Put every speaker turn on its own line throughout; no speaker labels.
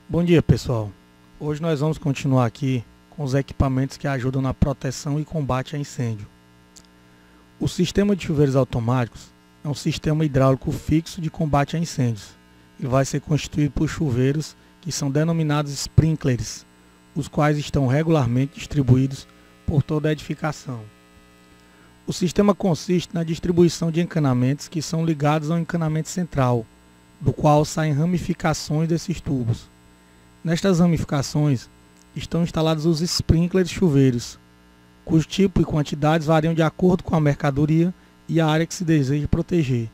Bom dia, pessoal. Hoje nós vamos continuar aqui com os equipamentos que ajudam na proteção e combate a incêndio. O sistema de chuveiros automáticos é um sistema hidráulico fixo de combate a incêndios. Ele vai ser constituído por chuveiros que são denominados sprinklers, os quais estão regularmente distribuídos por toda a edificação. O sistema consiste na distribuição de encanamentos que são ligados ao encanamento central, do qual saem ramificações desses tubos. Nestas ramificações estão instalados os sprinklers chuveiros, cujo tipo e quantidades variam de acordo com a mercadoria e a área que se deseja proteger.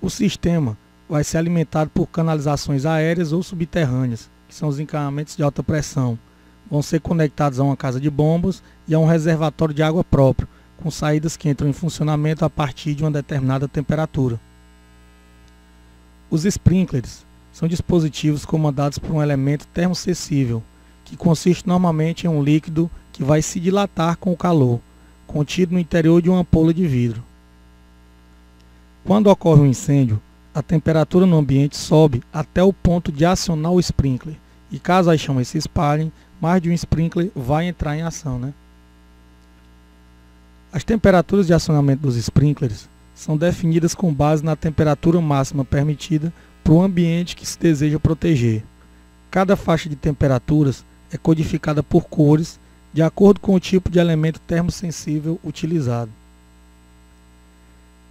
O sistema vai ser alimentado por canalizações aéreas ou subterrâneas, que são os encanamentos de alta pressão. Vão ser conectados a uma casa de bombas e a um reservatório de água próprio, com saídas que entram em funcionamento a partir de uma determinada temperatura. Os sprinklers são dispositivos comandados por um elemento termosensível, que consiste normalmente em um líquido que vai se dilatar com o calor, contido no interior de uma ampola de vidro. Quando ocorre um incêndio, a temperatura no ambiente sobe até o ponto de acionar o sprinkler, e caso as chamas se espalhem, mais de um sprinkler vai entrar em ação, As temperaturas de acionamento dos sprinklers são definidas com base na temperatura máxima permitida para o ambiente que se deseja proteger. Cada faixa de temperaturas é codificada por cores, de acordo com o tipo de elemento termosensível utilizado.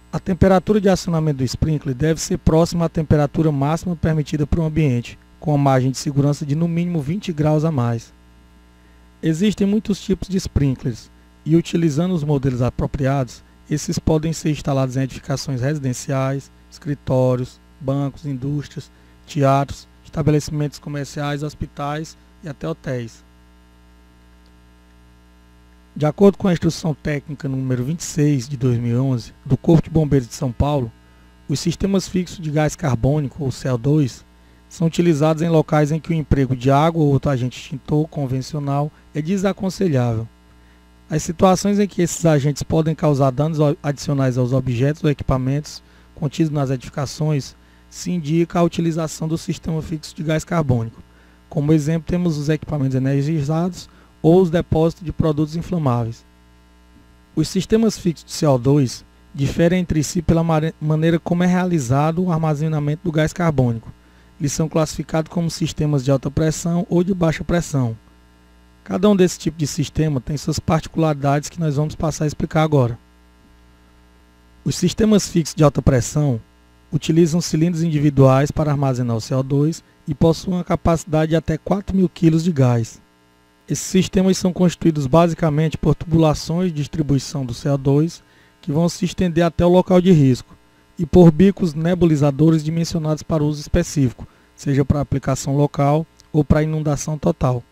A temperatura de acionamento do sprinkler deve ser próxima à temperatura máxima permitida para o ambiente, com a margem de segurança de no mínimo 20 graus a mais. Existem muitos tipos de sprinklers e, utilizando os modelos apropriados, esses podem ser instalados em edificações residenciais, escritórios, bancos, indústrias, teatros, estabelecimentos comerciais, hospitais e até hotéis. De acordo com a Instrução Técnica número 26 de 2011 do Corpo de Bombeiros de São Paulo, os sistemas fixos de gás carbônico, ou CO2, são utilizados em locais em que o emprego de água ou outro agente extintor convencional é desaconselhável. As situações em que esses agentes podem causar danos adicionais aos objetos ou equipamentos contidos nas edificações se indica a utilização do sistema fixo de gás carbônico. Como exemplo, temos os equipamentos energizados ou os depósitos de produtos inflamáveis. Os sistemas fixos de CO2 diferem entre si pela maneira como é realizado o armazenamento do gás carbônico. Eles são classificados como sistemas de alta pressão ou de baixa pressão. Cada um desses tipos de sistema tem suas particularidades que nós vamos passar a explicar agora. Os sistemas fixos de alta pressão utilizam cilindros individuais para armazenar o CO2 e possuem uma capacidade de até 4.000 kg de gás. Esses sistemas são constituídos basicamente por tubulações de distribuição do CO2 que vão se estender até o local de risco e por bicos nebulizadores dimensionados para uso específico, seja para aplicação local ou para inundação total.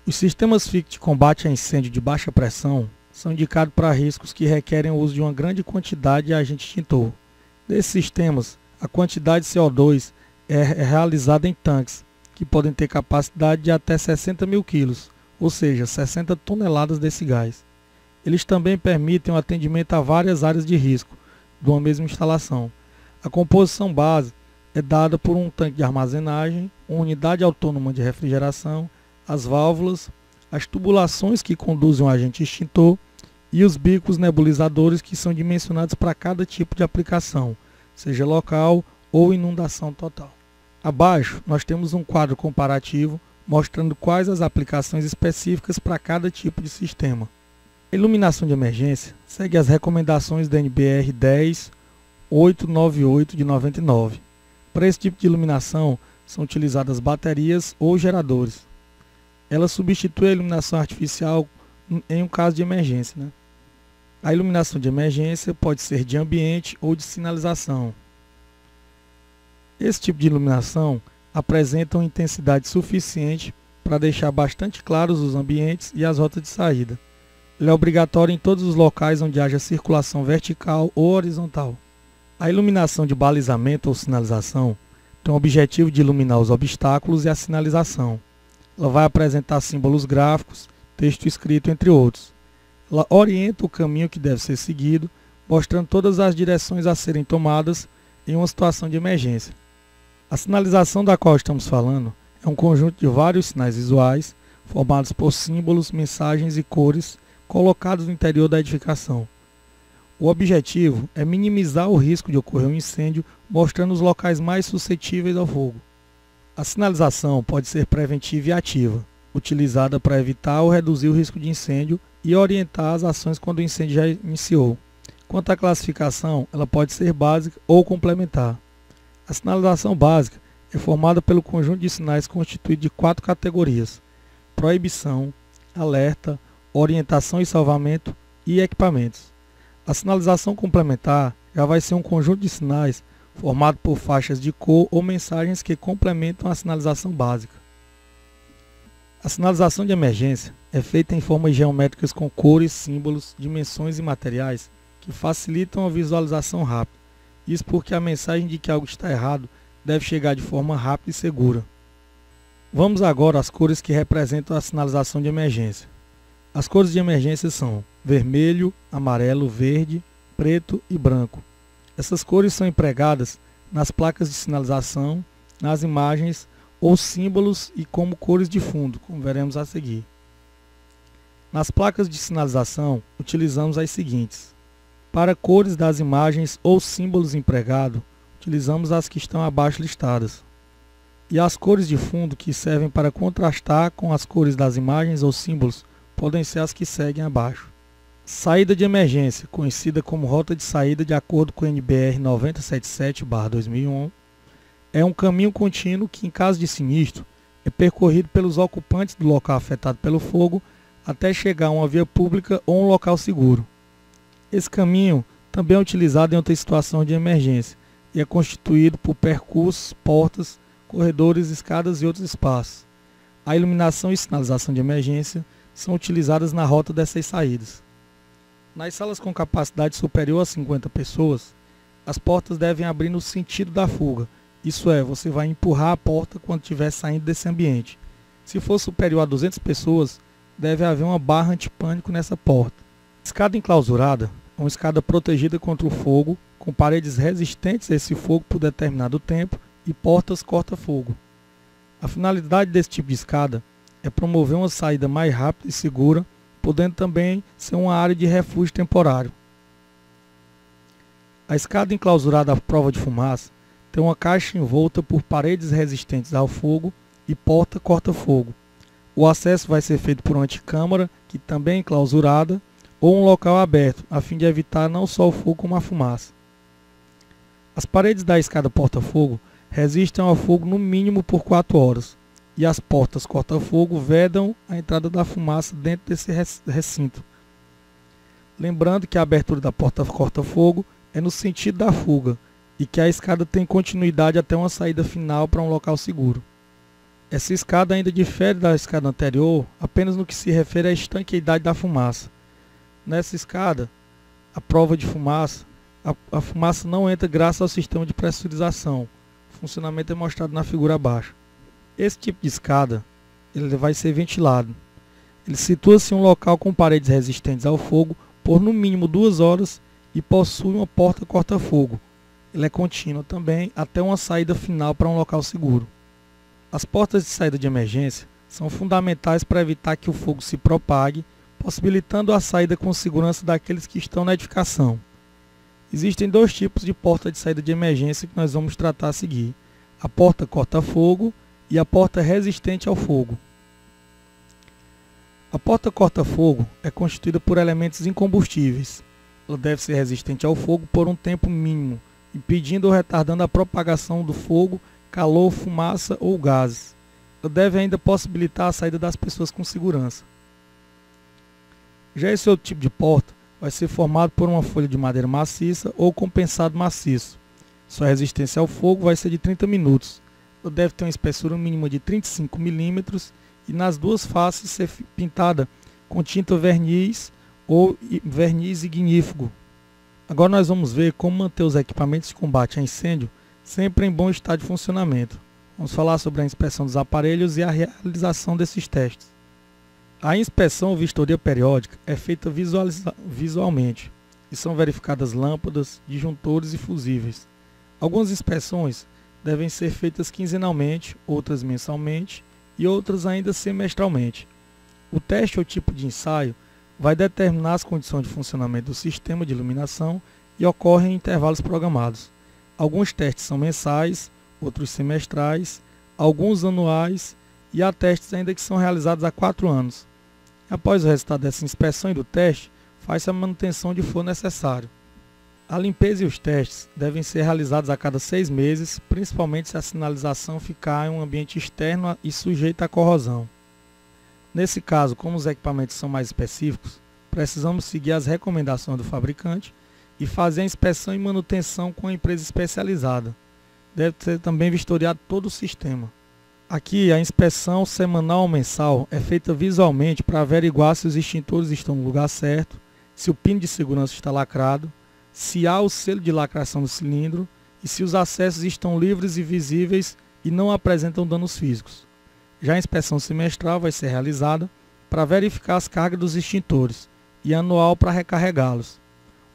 Os sistemas fixos de combate a incêndio de baixa pressão são indicados para riscos que requerem o uso de uma grande quantidade de agente extintor. Desses sistemas, a quantidade de CO2 é realizada em tanques, que podem ter capacidade de até 60.000 kg, ou seja, 60 toneladas desse gás. Eles também permitem o atendimento a várias áreas de risco de uma mesma instalação. A composição base é dada por um tanque de armazenagem, uma unidade autônoma de refrigeração, as válvulas, as tubulações que conduzem o agente extintor e os bicos nebulizadores que são dimensionados para cada tipo de aplicação, seja local ou inundação total. Abaixo nós temos um quadro comparativo mostrando quais as aplicações específicas para cada tipo de sistema. A iluminação de emergência segue as recomendações da NBR 10898 de 99. Para esse tipo de iluminação são utilizadas baterias ou geradores. Ela substitui a iluminação artificial em um caso de emergência, A iluminação de emergência pode ser de ambiente ou de sinalização. Esse tipo de iluminação apresenta uma intensidade suficiente para deixar bastante claros os ambientes e as rotas de saída. Ele é obrigatório em todos os locais onde haja circulação vertical ou horizontal. A iluminação de balizamento ou sinalização tem o objetivo de iluminar os obstáculos e a sinalização. Ela vai apresentar símbolos gráficos, texto escrito, entre outros. Ela orienta o caminho que deve ser seguido, mostrando todas as direções a serem tomadas em uma situação de emergência. A sinalização da qual estamos falando é um conjunto de vários sinais visuais, formados por símbolos, mensagens e cores colocados no interior da edificação. O objetivo é minimizar o risco de ocorrer um incêndio, mostrando os locais mais suscetíveis ao fogo. A sinalização pode ser preventiva e ativa, utilizada para evitar ou reduzir o risco de incêndio e orientar as ações quando o incêndio já iniciou. Quanto à classificação, ela pode ser básica ou complementar. A sinalização básica é formada pelo conjunto de sinais constituído de 4 categorias: proibição, alerta, orientação e salvamento e equipamentos. A sinalização complementar já vai ser um conjunto de sinais formado por faixas de cor ou mensagens que complementam a sinalização básica. A sinalização de emergência é feita em formas geométricas com cores, símbolos, dimensões e materiais que facilitam a visualização rápida. Isso porque a mensagem de que algo está errado deve chegar de forma rápida e segura. Vamos agora às cores que representam a sinalização de emergência. As cores de emergência são vermelho, amarelo, verde, preto e branco. Essas cores são empregadas nas placas de sinalização, nas imagens ou símbolos e como cores de fundo, como veremos a seguir. Nas placas de sinalização, utilizamos as seguintes. Para cores das imagens ou símbolos empregados, utilizamos as que estão abaixo listadas. E as cores de fundo que servem para contrastar com as cores das imagens ou símbolos podem ser as que seguem abaixo. Saída de emergência, conhecida como rota de saída de acordo com o NBR 9077/2001, é um caminho contínuo que, em caso de sinistro, é percorrido pelos ocupantes do local afetado pelo fogo até chegar a uma via pública ou um local seguro. Esse caminho também é utilizado em outras situações de emergência e é constituído por percursos, portas, corredores, escadas e outros espaços. A iluminação e sinalização de emergência são utilizadas na rota dessas saídas. Nas salas com capacidade superior a 50 pessoas, as portas devem abrir no sentido da fuga. Isso é, você vai empurrar a porta quando estiver saindo desse ambiente. Se for superior a 200 pessoas, deve haver uma barra antipânico nessa porta. Escada enclausurada é uma escada protegida contra o fogo, com paredes resistentes a esse fogo por determinado tempo e portas corta-fogo. A finalidade desse tipo de escada é promover uma saída mais rápida e segura, podendo também ser uma área de refúgio temporário. A escada enclausurada à prova de fumaça tem uma caixa envolta por paredes resistentes ao fogo e porta corta-fogo. O acesso vai ser feito por uma antecâmara, que também é enclausurada, ou um local aberto, a fim de evitar não só o fogo como a fumaça. As paredes da escada porta-fogo resistem ao fogo no mínimo por 4 horas, e as portas corta-fogo vedam a entrada da fumaça dentro desse recinto. Lembrando que a abertura da porta corta-fogo é no sentido da fuga e que a escada tem continuidade até uma saída final para um local seguro. Essa escada ainda difere da escada anterior apenas no que se refere à estanqueidade da fumaça. Nessa escada, a prova de fumaça, a fumaça não entra graças ao sistema de pressurização. O funcionamento é mostrado na figura abaixo. Esse tipo de escada ele vai ser ventilado. Ele situa-se em um local com paredes resistentes ao fogo por no mínimo 2 horas e possui uma porta corta-fogo. Ele é contínua também até uma saída final para um local seguro. As portas de saída de emergência são fundamentais para evitar que o fogo se propague, possibilitando a saída com segurança daqueles que estão na edificação. Existem 2 tipos de porta de saída de emergência que nós vamos tratar a seguir: a porta corta-fogo e a porta resistente ao fogo. A porta corta-fogo é constituída por elementos incombustíveis. Ela deve ser resistente ao fogo por um tempo mínimo, impedindo ou retardando a propagação do fogo, calor, fumaça ou gases. Ela deve ainda possibilitar a saída das pessoas com segurança. Já esse outro tipo de porta vai ser formado por uma folha de madeira maciça ou compensado maciço. Sua resistência ao fogo vai ser de 30 minutos. Ela deve ter uma espessura mínima de 35 mm e nas 2 faces ser pintada com tinta verniz ou verniz ignífugo. Agora nós vamos ver como manter os equipamentos de combate a incêndio sempre em bom estado de funcionamento. Vamos falar sobre a inspeção dos aparelhos e a realização desses testes. A inspeção ou vistoria periódica é feita visualmente e são verificadas lâmpadas, disjuntores e fusíveis. Algumas inspeções devem ser feitas quinzenalmente, outras mensalmente e outras ainda semestralmente. O teste ou tipo de ensaio vai determinar as condições de funcionamento do sistema de iluminação e ocorrem em intervalos programados. Alguns testes são mensais, outros semestrais, alguns anuais e há testes ainda que são realizados há 4 anos. Após o resultado dessa inspeção e do teste, faz-se a manutenção onde for necessário. A limpeza e os testes devem ser realizados a cada 6 meses, principalmente se a sinalização ficar em um ambiente externo e sujeita à corrosão. Nesse caso, como os equipamentos são mais específicos, precisamos seguir as recomendações do fabricante e fazer a inspeção e manutenção com a empresa especializada. Deve ser também vistoriado todo o sistema. Aqui, a inspeção semanal ou mensal é feita visualmente para averiguar se os extintores estão no lugar certo, se o pino de segurança está lacrado, se há o selo de lacração do cilindro e se os acessos estão livres e visíveis e não apresentam danos físicos. Já a inspeção semestral vai ser realizada para verificar as cargas dos extintores e anual para recarregá-los.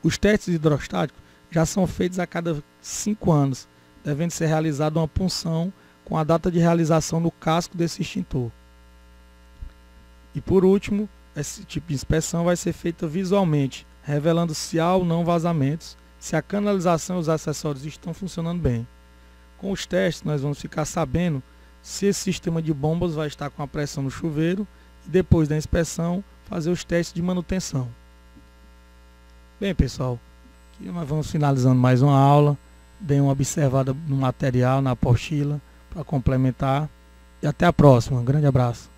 Os testes hidrostáticos já são feitos a cada 5 anos, devendo ser realizada uma punção com a data de realização no casco desse extintor. E por último, esse tipo de inspeção vai ser feita visualmente, revelando se há ou não vazamentos, se a canalização e os acessórios estão funcionando bem. Com os testes, nós vamos ficar sabendo se esse sistema de bombas vai estar com a pressão no chuveiro e depois da inspeção fazer os testes de manutenção. Bem, pessoal, aqui nós vamos finalizando mais uma aula. Deem uma observada no material, na apostila, para complementar. E até a próxima. Um grande abraço.